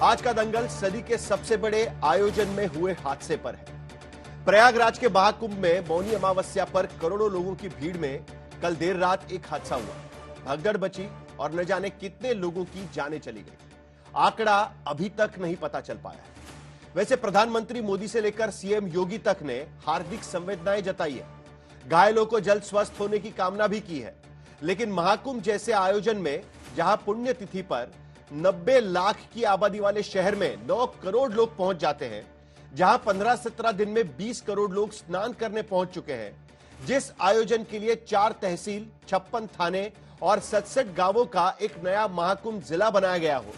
आज का दंगल सदी के सबसे बड़े आयोजन में हुए हादसे पर है। प्रयागराज के महाकुंभ में मौनी अमावस्या पर करोड़ों लोगों की भीड़ में कल देर रात एक हादसा हुआ। भगदड़ बची और न जाने कितने लोगों की जानें चली गई। आंकड़ा अभी तक नहीं पता चल पाया है। वैसे प्रधानमंत्री मोदी से लेकर सीएम योगी तक ने हार्दिक संवेदनाएं जताई है। घायलों को जल्द स्वस्थ होने की कामना भी की है। लेकिन महाकुंभ जैसे आयोजन में जहां पुण्य तिथि पर 90 लाख की आबादी वाले शहर में 9 करोड़ लोग पहुंच जाते हैं, जहां 15-17 दिन में 20 करोड़ लोग स्नान करने पहुंच चुके हैं, जिस आयोजन के लिए 4 तहसील, 56 थाने और 67 गांवों का एक नया महाकुंभ जिला बनाया गया हो,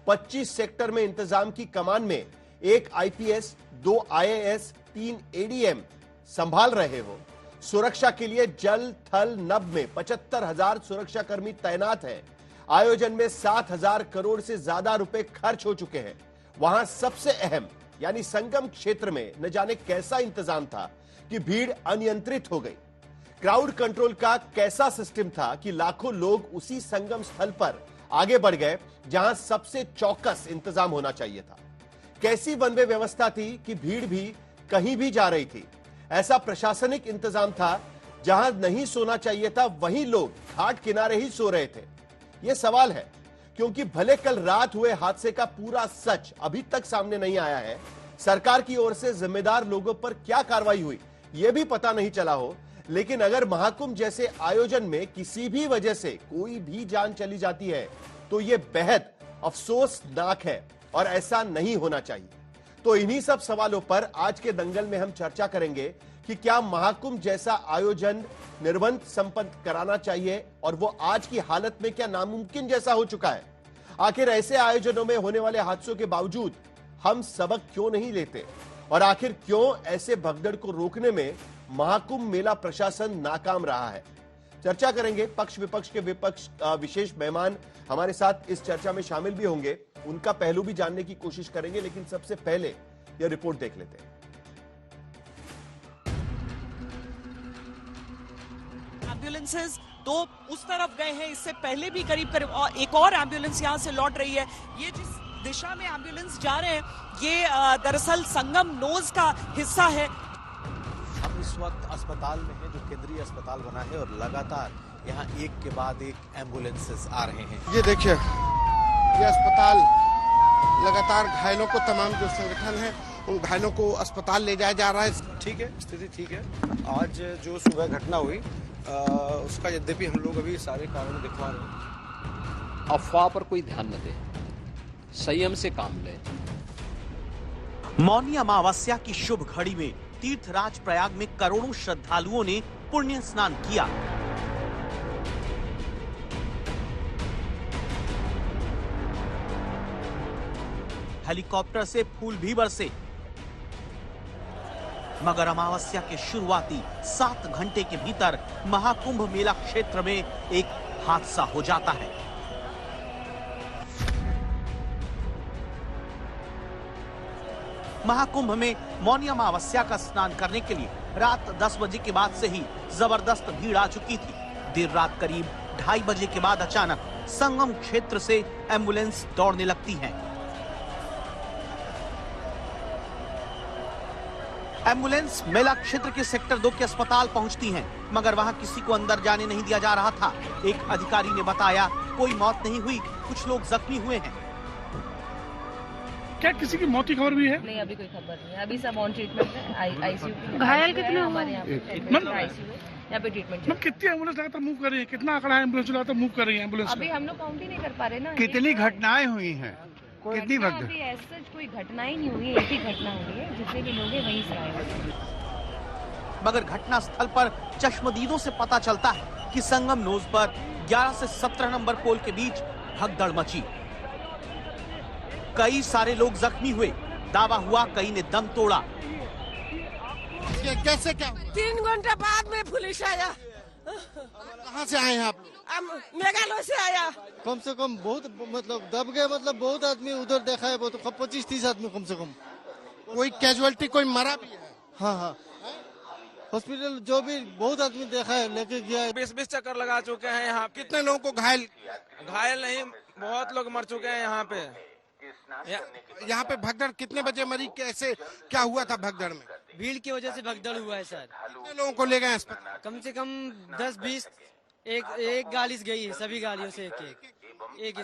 25 सेक्टर में इंतजाम की कमान में एक आईपीएस, 2 आईएएस, 3 एडीएम संभाल रहे हो, सुरक्षा के लिए जल, थल, नभ में 75,000 सुरक्षाकर्मी तैनात हैं, आयोजन में 7,000 करोड़ से ज्यादा रुपए खर्च हो चुके हैं, वहां सबसे अहम यानी संगम क्षेत्र में न जाने कैसा इंतजाम था कि भीड़ अनियंत्रित हो गई। क्राउड कंट्रोल का कैसा सिस्टम था कि लाखों लोग उसी संगम स्थल पर आगे बढ़ गए जहां सबसे चौकस इंतजाम होना चाहिए था। कैसी वन वे व्यवस्था थी कि भीड़ भी कहीं भी जा रही थी। ऐसा प्रशासनिक इंतजाम था जहां नहीं सोना चाहिए था वहीं लोग घाट किनारे ही सो रहे थे। यह सवाल है क्योंकि भले कल रात हुए हादसे का पूरा सच अभी तक सामने नहीं आया है, सरकार की ओर से जिम्मेदार लोगों पर क्या कार्रवाई हुई यह भी पता नहीं चला हो, लेकिन अगर महाकुंभ जैसे आयोजन में किसी भी वजह से कोई भी जान चली जाती है तो यह बेहद अफसोसनाक है और ऐसा नहीं होना चाहिए। तो इन्हीं सब सवालों पर आज के दंगल में हम चर्चा करेंगे कि क्या महाकुंभ जैसा आयोजन निर्बंध संपन्न कराना चाहिए और वो आज की हालत में क्या नामुमकिन जैसा हो चुका है। आखिर ऐसे आयोजनों में होने वाले हादसों के बावजूद हम सबक क्यों नहीं लेते और आखिर क्यों ऐसे भगदड़ को रोकने में महाकुंभ मेला प्रशासन नाकाम रहा है। चर्चा करेंगे। पक्ष विपक्ष के विशेष मेहमान हमारे साथ इस चर्चा में शामिल भी होंगे, उनका पहलू भी जानने की कोशिश करेंगे, लेकिन सबसे पहले यह रिपोर्ट देख लेते हैं। एम्बुलेंसेज तो उस तरफ गए हैं, इससे पहले भी करीब एक और एम्बुलेंस यहां से लौट रही है। ये जिस दिशा में एम्बुलेंस जा रहे हैं ये दरअसल संगम नोज का हिस्सा है। हम इस वक्त अस्पताल में हैं, जो केंद्रीय अस्पताल बना है, और लगातार यहाँ एक के बाद एक एम्बुलेंसेस आ रहे हैं। ये देखिए, ये अस्पताल लगातार घायलों को, तमाम जो संगठन है उन घायलों को अस्पताल ले जाया जा रहा है। ठीक है, स्थिति ठीक है। आज जो सुबह घटना हुई उसका यद्यपि हम लोग अभी सारे कारण दिखवा रहे हैं। अफवाह पर कोई ध्यान न दे, संयम से काम ले। मौनी अमावस्या की शुभ घड़ी में तीर्थराज प्रयाग में करोड़ों श्रद्धालुओं ने पुण्य स्नान किया। हेलीकॉप्टर से फूल भी बरसे, मगर अमावस्या के शुरुआती 7 घंटे के भीतर महाकुंभ मेला क्षेत्र में एक हादसा हो जाता है। महाकुंभ में मौनी अमावस्या का स्नान करने के लिए रात 10 बजे के बाद से ही जबरदस्त भीड़ आ चुकी थी। देर रात करीब 2:30 बजे के बाद अचानक संगम क्षेत्र से एम्बुलेंस दौड़ने लगती हैं। एम्बुलेंस मेला क्षेत्र के सेक्टर 2 के अस्पताल पहुंचती हैं, मगर वहां किसी को अंदर जाने नहीं दिया जा रहा था। एक अधिकारी ने बताया कोई मौत नहीं हुई, कुछ लोग जख्मी हुए हैं। क्या किसी की मौत की खबर भी है? नहीं, अभी कोई खबर नहीं है। अभी सब ऑन ट्रीटमेंट है। आईसीयू घायल कितने हमारे यहाँ पे आईसीयू यहाँ पे ट्रीटमेंट चल रहा है। कितनी एम्बुलेंस लगातार मूव कर रही है? कितना आंकड़ा है एम्बुलेंस लगातार मूव कर रही है एम्बुलेंस? अभी हम लोग काउंट ही नहीं कर पा रहे ना। कितनी घटनाएं हुई हैं? कितनी घटना अभी ऐसा कोई घटना ही नहीं हुई है, एक ही घटना हुई है। जितने भी लोग हैं वहीं से आए हैं। मगर घटना स्थल पर चश्मदीदों से पता चलता है कि संगम नोज पर 11 से 17 नंबर पोल के बीच भगदड़ मची। कई सारे लोग जख्मी हुए। दावा हुआ कई ने दम तोड़ा। कैसे क्या? 3 घंटे बाद में पुलिस आया। कहाँ से आए हैं आप लोग? मेघालय से आया। कम से कम बहुत दब गए, बहुत आदमी उधर देखा है, 25-30 आदमी कम से कम। कोई कैजुअलिटी, कोई मरा भी है? हाँ, हॉस्पिटल जो भी बहुत आदमी देखा है, लेके गया है। 20 चक्कर लगा चुके हैं यहाँ। कितने लोगों को घायल नहीं, बहुत लोग मर चुके हैं यहाँ पे। यहाँ पे भगदड़ कितने बजे मरी, कैसे क्या हुआ था भगदड़ में? भीड़ की वजह से भगदड़ हुआ है सर। कितने लोगों को ले गए अस्पताल? कम से कम 10-20, एक गाड़ी से गई है, सभी गाड़ियों से एक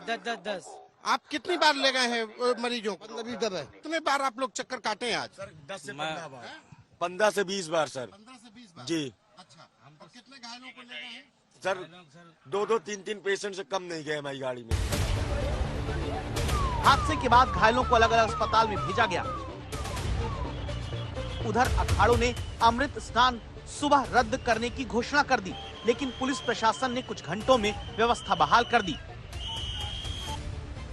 10। आप कितनी बार ले गए हैं मरीजों को? 15-20 बार। कितने बार आप लोग चक्कर काटे हैं आज? सर 10 से 15 बार। 15 से 20 बार सर। 15 से 20 बार। जी। अच्छा, और कितने घायलों को ले गए हैं? सर 2-2, 3-3 पेशेंट से कम नहीं गए हमारी गाड़ी में। हादसे के बाद घायलों को अलग अलग अस्पताल में भेजा गया। उधर अखाड़ों ने अमृत स्नान सुबह रद्द करने की घोषणा कर दी, लेकिन पुलिस प्रशासन ने कुछ घंटों में व्यवस्था बहाल कर दी।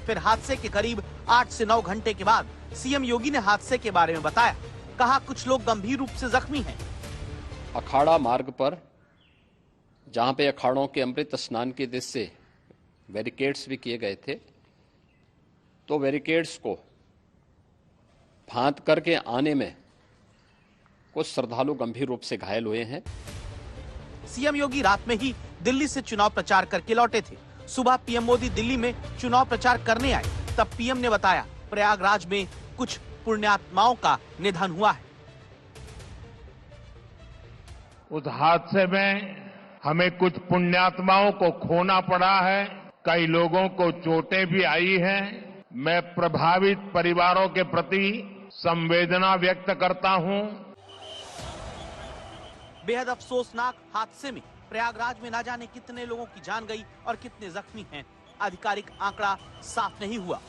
फिर हादसे के करीब 8 से 9 घंटे के बाद सीएम योगी ने हादसे के बारे में बताया। कहा कुछ लोग गंभीर रूप से जख्मी हैं। अखाड़ा मार्ग पर जहां पे अखाड़ों के अमृत स्नान के दृश्य से बैरिकेड्स भी किए गए थे, तो बैरिकेड्स को फांद करके आने में कुछ श्रद्धालु गंभीर रूप से घायल हुए हैं। सीएम योगी रात में ही दिल्ली से चुनाव प्रचार करके लौटे थे। सुबह पीएम मोदी दिल्ली में चुनाव प्रचार करने आए, तब पीएम ने बताया प्रयागराज में कुछ पुण्यात्माओं का निधन हुआ है। उस हादसे में हमें कुछ पुण्यात्माओं को खोना पड़ा है, कई लोगों को चोटें भी आई हैं। मैं प्रभावित परिवारों के प्रति संवेदना व्यक्त करता हूं। बेहद अफसोसनाक हादसे में प्रयागराज में न जाने कितने लोगों की जान गई और कितने जख्मी हैं, आधिकारिक आंकड़ा साफ नहीं हुआ।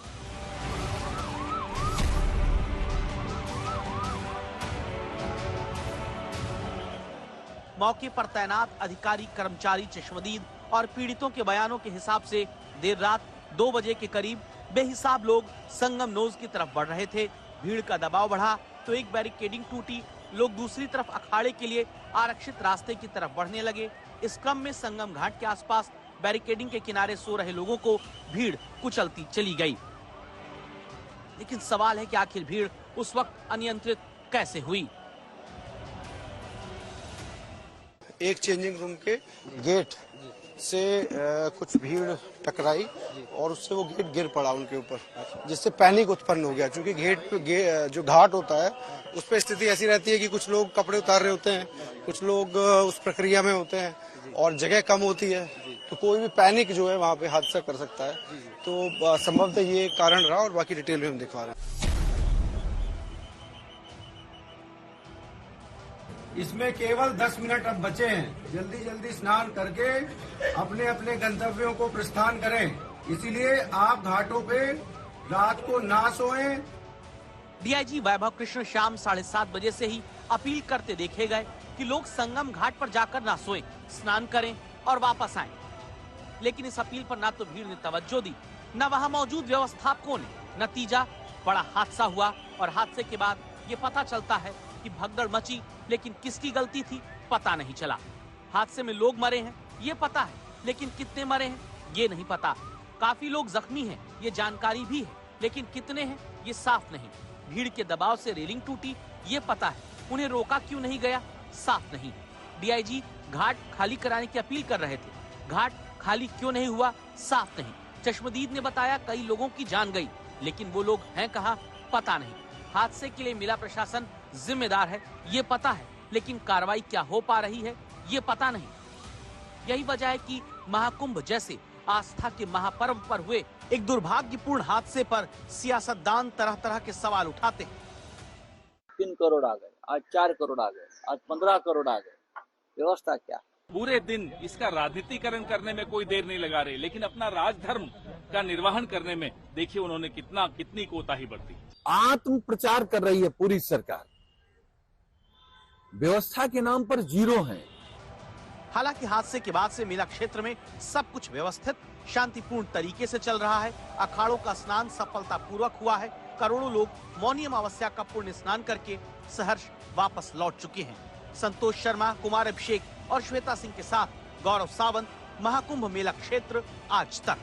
मौके पर तैनात अधिकारी कर्मचारी चश्मदीद और पीड़ितों के बयानों के हिसाब से देर रात 2 बजे के करीब बेहिसाब लोग संगम नोज की तरफ बढ़ रहे थे। भीड़ का दबाव बढ़ा तो एक बैरिकेडिंग टूटी, लोग दूसरी तरफ अखाड़े के लिए आरक्षित रास्ते की तरफ बढ़ने लगे। इस क्रम में संगम घाट के आसपास बैरिकेडिंग के किनारे सो रहे लोगों को भीड़ कुचलती चली गई। लेकिन सवाल है कि आखिर भीड़ उस वक्त अनियंत्रित कैसे हुई। एक चेंजिंग रूम के गेट से कुछ भीड़ टकराई और उससे वो गेट गिर पड़ा उनके ऊपर, जिससे पैनिक उत्पन्न हो गया। क्योंकि जो घाट होता है उस पर स्थिति ऐसी रहती है कि कुछ लोग कपड़े उतार रहे होते हैं, कुछ लोग उस प्रक्रिया में होते हैं और जगह कम होती है, तो कोई भी पैनिक जो है वहाँ पे हादसा कर सकता है। तो संभवतः ये कारण रहा और बाकी डिटेल में हम दिखा रहे हैं। इसमें केवल 10 मिनट अब बचे हैं। जल्दी जल्दी स्नान करके अपने अपने गंतव्यों को प्रस्थान करें। इसीलिए आप घाटों पे रात को ना सोएं। डीआईजी वैभव कृष्ण शाम 7:30 बजे से ही अपील करते देखे गए कि लोग संगम घाट पर जाकर ना सोएं, स्नान करें और वापस आएं। लेकिन इस अपील पर ना तो भीड़ ने तवज्जो दी, न वहां मौजूद व्यवस्थापकों ने। नतीजा बड़ा हादसा हुआ और हादसे के बाद ये पता चलता है कि भगदड़ मची, लेकिन किसकी गलती थी पता नहीं चला। हादसे में लोग मरे हैं ये पता है, लेकिन कितने मरे हैं ये नहीं पता। काफी लोग जख्मी हैं ये जानकारी भी है, लेकिन कितने हैं ये साफ नहीं। भीड़ के दबाव से रेलिंग टूटी ये पता है, उन्हें रोका क्यों नहीं गया साफ नहीं। डीआईजी घाट खाली कराने की अपील कर रहे थे, घाट खाली क्यों नहीं हुआ साफ नहीं। चश्मदीद ने बताया कई लोगों की जान गई, लेकिन वो लोग हैं कहाँ पता नहीं। हादसे के लिए मिला प्रशासन जिम्मेदार है ये पता है, लेकिन कार्रवाई क्या हो पा रही है ये पता नहीं। यही वजह है कि महाकुंभ जैसे आस्था के महापर्व पर हुए एक दुर्भाग्यपूर्ण हादसे पर सियासतदान तरह तरह के सवाल उठाते हैं। 3 करोड़ आ गए, आज 4 करोड़ आ गए, आज 15 करोड़ आ गए, व्यवस्था क्या? पूरे दिन इसका राजनीतिकरण करने में कोई देर नहीं लगा रहे, लेकिन अपना राजधर्म का निर्वहन करने में देखिए उन्होंने कितनी कोताही बरती। आत्म प्रचार कर रही है पूरी सरकार, व्यवस्था के नाम पर जीरो है। हालांकि हादसे के बाद से मेला क्षेत्र में सब कुछ व्यवस्थित शांतिपूर्ण तरीके से चल रहा है। अखाड़ों का स्नान सफलतापूर्वक हुआ है। करोड़ों लोग मौनी अमावस्या का पुण्य स्नान करके सहर्ष वापस लौट चुके हैं। संतोष शर्मा, कुमार अभिषेक और श्वेता सिंह के साथ गौरव सावंत, महाकुंभ मेला क्षेत्र, आज तक।